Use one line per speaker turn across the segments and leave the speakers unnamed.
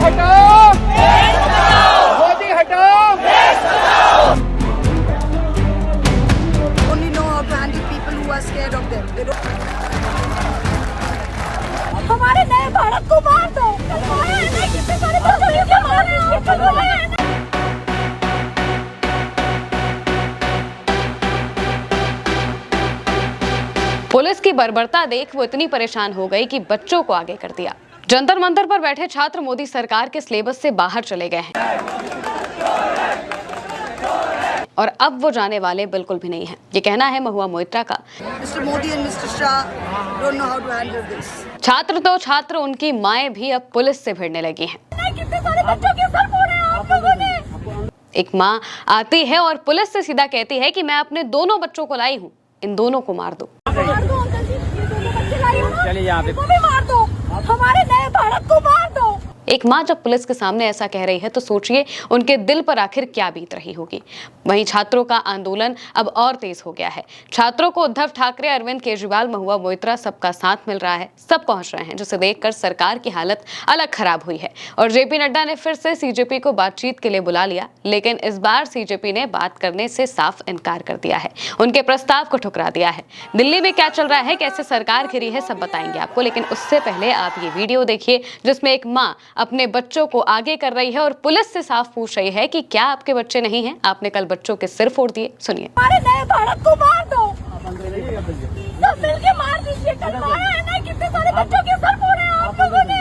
हटाओ, मोदी हटाओ।
Only know how to handle people who are scared of them. They don't.
हमारे नए भारत को मार दो। कितने सारे बच्चों को मार रहे हैं।
पुलिस की बर्बरता देख वो इतनी परेशान हो गई कि बच्चों को आगे कर दिया। जंतर मंतर पर बैठे छात्र मोदी सरकार के सिलेबस से बाहर चले गए हैं और अब वो जाने वाले बिल्कुल भी नहीं हैं। ये कहना है महुआ मोइत्रा का।
Mr. Modi and Mr. Shah don't know how to handle this.
छात्र तो छात्र, उनकी माएं भी अब पुलिस से भिड़ने लगी हैं।
कितने सारे बच्चों के सर फोड़े हैं आप लोगों ने।
एक माँ आती है और पुलिस से सीधा कहती है कि मैं अपने दोनों बच्चों को लाई हूँ, इन दोनों को मार दो।
मार दो अंकल जी, ये दोनों बच्चे लाई हो ना, चलिए यहाँ पे भी मार दो, हमारे नए भारत को मार दो।
एक माँ जब पुलिस के सामने ऐसा कह रही है तो सोचिए उनके दिल पर आखिर क्या बीत रही होगी। वहीं छात्रों का आंदोलन अब और तेज हो गया है। छात्रों को उद्धव ठाकरे, अरविंद केजरीवाल, महुआ मोइत्रा सबका साथ मिल रहा है, सब पहुंच रहे हैं, जिसे देखकर सरकार की हालत अलग खराब हुई है। और जेपी नड्डा ने फिर से सीजेपी को बातचीत के लिए बुला लिया, लेकिन इस बार सीजेपी ने बात करने से साफ इनकार कर दिया है, उनके प्रस्ताव को ठुकरा दिया है। दिल्ली में क्या चल रहा है, कैसे सरकार घिरी है, सब बताएंगे आपको, लेकिन उससे पहले आप ये वीडियो देखिए जिसमें एक माँ अपने बच्चों को आगे कर रही है और पुलिस से साफ पूछ रही है कि क्या आपके बच्चे नहीं हैं, आपने कल बच्चों के सिर फोड़ दिए। सुनिए।
हमारे नए भारत को मार दो, सब मिलके मार दीजिए। कल मारा है ना, कितने सारे बच्चों के सर फोड़े हैं आप लोगों ने।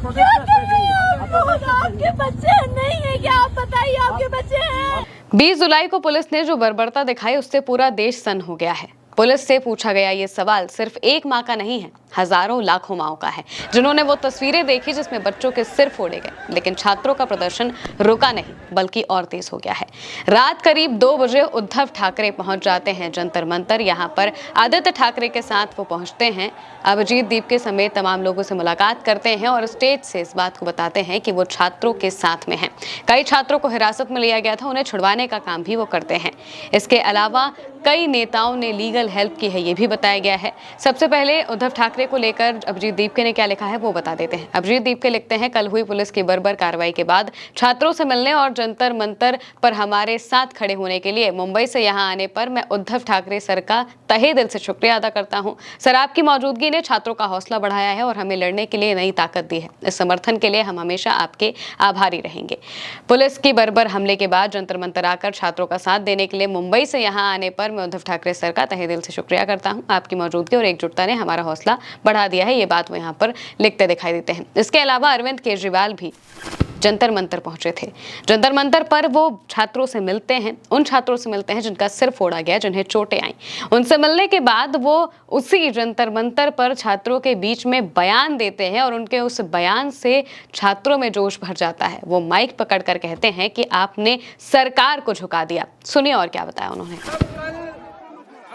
क्या कर रहे हैं आप लोग? आपके बच्चे नहीं है क्या? आप बताइए, आपके बच्चे हैं।
20 जुलाई को पुलिस ने जो बर्बरता दिखाई उससे पूरा देश सन्न हो गया है। पुलिस से पूछा गया ये सवाल सिर्फ एक माँ का नहीं है, हजारों लाखों माओं का है, जिन्होंने वो तस्वीरें देखी जिसमें बच्चों के सिर फोड़े गए। लेकिन छात्रों का प्रदर्शन रुका नहीं, बल्कि और तेज हो गया है। रात करीब 2 बजे उद्धव ठाकरे पहुंच जाते हैं जंतर मंतर। यहाँ पर आदित्य ठाकरे के साथ वो पहुंचते हैं, अभिजीत दीपके समेत तमाम लोगों से मुलाकात करते हैं और स्टेज से इस बात को बताते हैं कि वो छात्रों के साथ में हैं। कई छात्रों को हिरासत में लिया गया था, उन्हें छुड़वाने का काम भी वो करते हैं। इसके अलावा कई नेताओं ने लीगल हेल्प की है, ये भी बताया गया है। सबसे पहले उद्धव ठाकरे को लेकर अभिजीत दीपके ने क्या लिखा है वो बता देते हैं। अभिजीत दीपके लिखते हैं, कल हुई पुलिस की बर्बर कार्रवाई के बाद छात्रों से मिलने और जंतर मंतर पर हमारे साथ खड़े होने के लिए मुंबई से यहाँ आने पर मैं उद्धव ठाकरे सर का तहे दिल से शुक्रिया अदा करता हूँ। सर, आपकी मौजूदगी ने छात्रों का हौसला बढ़ाया है और हमें लड़ने के लिए नई ताकत दी है। इस समर्थन के लिए हम हमेशा आपके आभारी रहेंगे। पुलिस की बर्बर हमले के बाद जंतर मंतर आकर छात्रों का साथ देने के लिए मुंबई से यहाँ आने पर मैं उद्धव ठाकरे सर का तहे दिल से शुक्रिया करता हूँ। आपकी मौजूदगी और एकजुटता ने हमारा हौसला बढ़ा दिया है। ये बात वो यहाँ पर लिखते दिखाई देते हैं। इसके अलावा अरविंद केजरीवाल भी जंतर मंतर पहुंचे थे। जंतर मंतर पर वो छात्रों से मिलते हैं, उन छात्रों से मिलते हैं जिनका सिर फोड़ा गया, जिन्हें चोटें आई। उनसे मिलने के बाद वो उसी जंतर मंतर पर छात्रों के बीच में बयान देते हैं और उनके उस बयान से छात्रों में जोश भर जाता है। वो माइक पकड़कर कहते हैं कि आपने सरकार को झुका दिया। सुनिए और क्या बताया उन्होंने।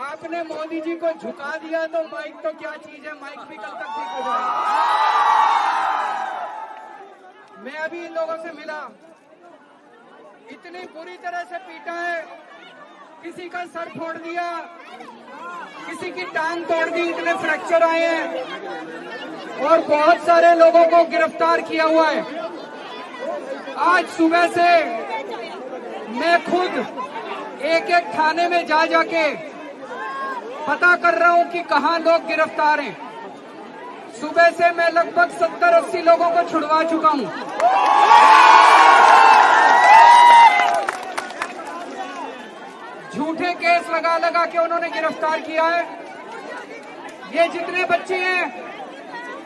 आपने मोदी जी को झुका दिया तो माइक तो क्या चीज है, माइक भी कल तक ठीक हो जाएगा। मैं अभी इन लोगों से मिला, इतनी बुरी तरह से पीटा है, किसी का सर फोड़ दिया, किसी की टांग तोड़ दी, इतने फ्रैक्चर आए हैं और बहुत सारे लोगों को गिरफ्तार किया हुआ है। आज सुबह से मैं खुद एक एक थाने में जा जाके पता कर रहा हूं कि कहां लोग गिरफ्तार हैं। सुबह से मैं लगभग 70-80 लोगों को छुड़वा चुका हूं। झूठे केस लगा लगा के उन्होंने गिरफ्तार किया है। ये जितने बच्चे हैं,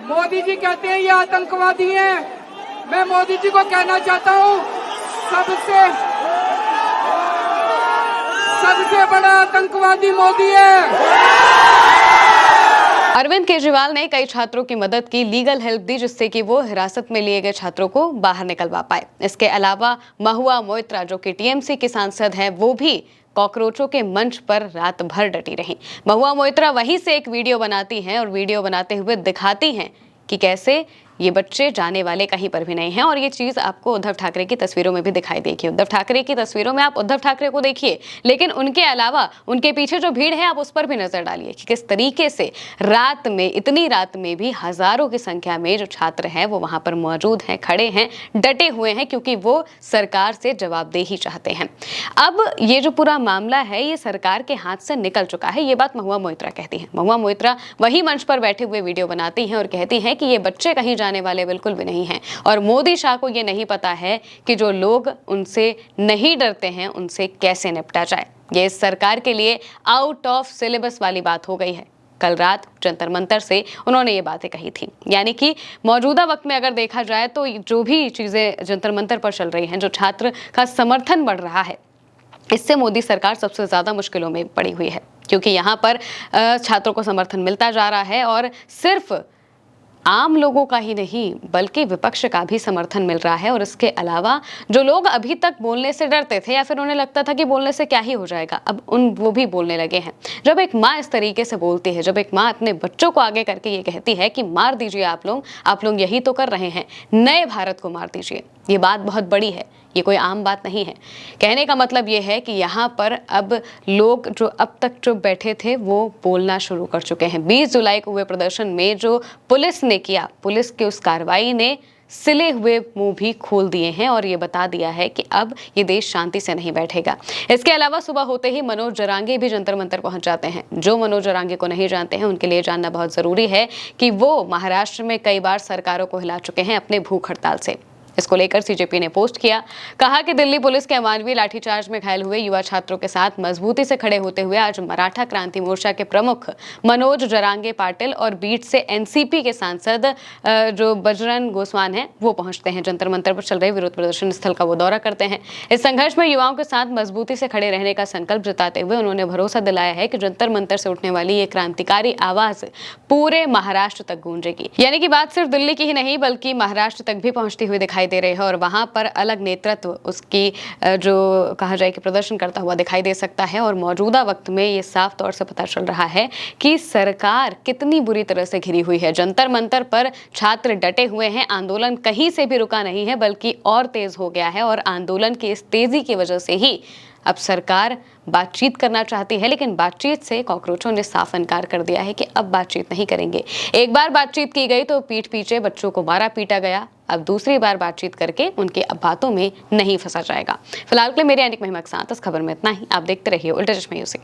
मोदी जी कहते हैं ये आतंकवादी हैं। मैं मोदी जी को कहना चाहता हूं, सबसे बड़ा आतंकवादी मोदी है।
अरविंद केजरीवाल ने कई छात्रों की मदद की, लीगल हेल्प दी, जिससे कि वो हिरासत में लिए गए छात्रों को बाहर निकलवा पाए। इसके अलावा महुआ मोइत्रा जो कि टीएमसी की सांसद हैं, वो भी कॉकरोचों के मंच पर रात भर डटी रहीं। महुआ मोइत्रा वहीं से एक वीडियो बनाती हैं और वीडियो बनाते हुए दिखाती हैं कि कैसे ये बच्चे जाने वाले कहीं पर भी नहीं हैं। और ये चीज आपको उद्धव ठाकरे की तस्वीरों में भी दिखाई देगी। उद्धव ठाकरे की तस्वीरों में आप उद्धव ठाकरे को देखिए, लेकिन उनके अलावा उनके पीछे जो भीड़ है आप उस पर भी नजर डालिए कि किस तरीके से रात में, इतनी रात में भी हजारों की संख्या में जो छात्र हैं वो वहां पर मौजूद हैं, खड़े हैं, डटे हुए हैं, क्योंकि वो सरकार से जवाबदेही चाहते हैं। अब ये जो पूरा मामला है ये सरकार के हाथ से निकल चुका है, ये बात महुआ मोइत्रा कहती हैं। महुआ मोइत्रा वही मंच पर बैठे हुए वीडियो बनाती हैं और कहती हैं कि ये बच्चे कहीं जाने वाले बिल्कुल भी नहीं हैं और मोदी शाह को ये नहीं पता है कि जो लोग उनसे नहीं डरते हैं उनसे कैसे निपटा जाए। ये इस सरकार के लिए आउट ऑफ सिलेबस वाली बात हो गई है। कल रात जंतर मंतर से उन्होंने ये बातें कही थी, यानी कि मौजूदा वक्त में अगर देखा जाए तो जो भी चीजें जंतर मंतर पर चल रही हैं, जो छात्र का समर्थन बढ़ रहा है, इससे मोदी सरकार सबसे ज्यादा मुश्किलों में पड़ी हुई है, क्योंकि यहाँ पर छात्रों को समर्थन मिलता जा रहा है और सिर्फ आम लोगों का ही नहीं बल्कि विपक्ष का भी समर्थन मिल रहा है। और इसके अलावा जो लोग अभी तक बोलने से डरते थे या फिर उन्हें लगता था कि बोलने से क्या ही हो जाएगा, अब वो भी बोलने लगे हैं। जब एक माँ इस तरीके से बोलती है, जब एक माँ अपने बच्चों को आगे करके ये कहती है कि मार दीजिए आप लोग यही तो कर रहे हैं, नए भारत को मार दीजिए, ये बात बहुत बड़ी है, ये कोई आम बात नहीं है। कहने का मतलब ये है कि यहाँ पर अब लोग जो अब तक चुप बैठे थे वो बोलना शुरू कर चुके हैं। 20 जुलाई को हुए प्रदर्शन में जो पुलिस ने किया, पुलिस की उस कार्रवाई ने सिले हुए मुंह भी खोल दिए हैं और ये बता दिया है कि अब ये देश शांति से नहीं बैठेगा। इसके अलावा सुबह होते ही मनोज जरांगे भी जंतर मंतर पहुंच जाते हैं। जो मनोज जरांगे को नहीं जानते हैं उनके लिए जानना बहुत जरूरी है कि वो महाराष्ट्र में कई बार सरकारों को हिला चुके हैं अपने भूख हड़ताल से। इसको लेकर सीजेपी ने पोस्ट किया, कहा कि दिल्ली पुलिस के अमानवीय लाठीचार्ज में घायल हुए युवा छात्रों के साथ मजबूती से खड़े होते हुए आज मराठा क्रांति मोर्चा के प्रमुख मनोज जरांगे पाटिल और बीट से एनसीपी के सांसद जो बजरंग गोस्वान हैं वो पहुंचते हैं। जंतर मंतर पर चल रहे विरोध प्रदर्शन स्थल का वो दौरा करते हैं। इस संघर्ष में युवाओं के साथ मजबूती से खड़े रहने का संकल्प जताते हुए उन्होंने भरोसा दिलाया है कि जंतर मंतर से उठने वाली ये क्रांतिकारी आवाज पूरे महाराष्ट्र तक गूंजेगी। यानी कि बात सिर्फ दिल्ली की ही नहीं बल्कि महाराष्ट्र तक भी पहुंचती हुई दिखाई दे रहे हैं और वहां पर अलग नेतृत्व उसकी जो कहा जाए कि प्रदर्शन करता हुआ दिखाई दे सकता है। और मौजूदा वक्त में ये साफ तौर से पता चल रहा है कि सरकार कितनी बुरी तरह से घिरी हुई है। जंतर मंतर पर छात्र डटे हुए हैं, आंदोलन कहीं से भी रुका नहीं है बल्कि और तेज हो गया है और आंदोलन की इस तेजी की वजह से ही अब सरकार बातचीत करना चाहती है, लेकिन बातचीत से कॉकरोचों ने साफ इनकार कर दिया है कि अब बातचीत नहीं करेंगे। एक बार बातचीत की गई तो पीठ पीछे बच्चों को मारा पीटा गया, अब दूसरी बार बातचीत करके उनके अब बातों में नहीं फंसा जाएगा। फिलहाल के लिए मेरे यानी महिमा के साथ इस खबर में इतना ही। आप देखते रहिए उल्टा चश्मा यूसी।